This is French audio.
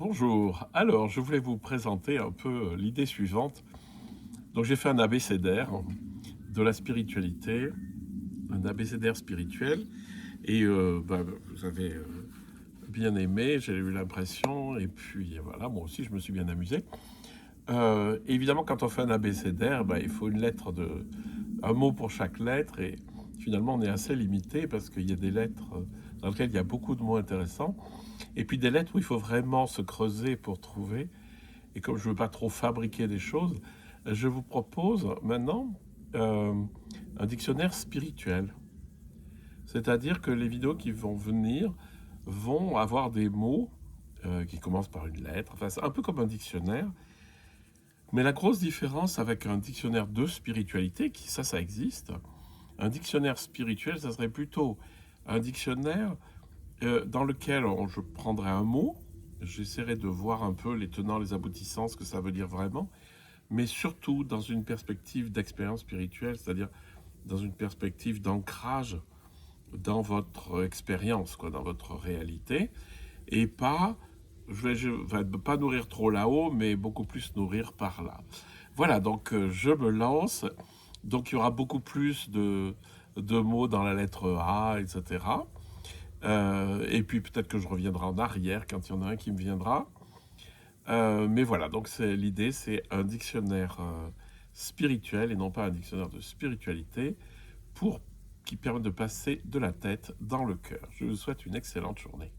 Bonjour, alors je voulais vous présenter un peu l'idée suivante. Donc j'ai fait un abécédaire de la spiritualité, un abécédaire spirituel, et vous avez bien aimé, j'ai eu l'impression, et puis voilà, moi aussi je me suis bien amusé. Évidemment, quand on fait un abécédaire, il faut un mot pour chaque lettre, et finalement on est assez limité parce qu'il y a des lettres dans lesquelles il y a beaucoup de mots intéressants, et puis des lettres où il faut vraiment se creuser pour trouver. Et comme je ne veux pas trop fabriquer des choses, je vous propose maintenant euh, un dictionnaire spirituel. C'est-à-dire que les vidéos qui vont venir vont avoir des mots qui commencent par une lettre. Enfin, c'est un peu comme un dictionnaire. Mais la grosse différence avec un dictionnaire de spiritualité, ça existe, un dictionnaire spirituel, ça serait plutôt un dictionnaire dans lequel je prendrais un mot, j'essaierai de voir un peu les tenants, les aboutissants, ce que ça veut dire vraiment, mais surtout dans une perspective d'expérience spirituelle, c'est-à-dire dans une perspective d'ancrage dans votre expérience, dans votre réalité, et pas, pas nourrir trop là-haut, mais beaucoup plus nourrir par là. Voilà, donc je me lance. Donc il y aura beaucoup plus de mots dans la lettre A, etc. Et puis peut-être que je reviendrai en arrière quand il y en a un qui me viendra. Mais voilà, donc l'idée, c'est un dictionnaire spirituel et non pas un dictionnaire de spiritualité qui permet de passer de la tête dans le cœur. Je vous souhaite une excellente journée.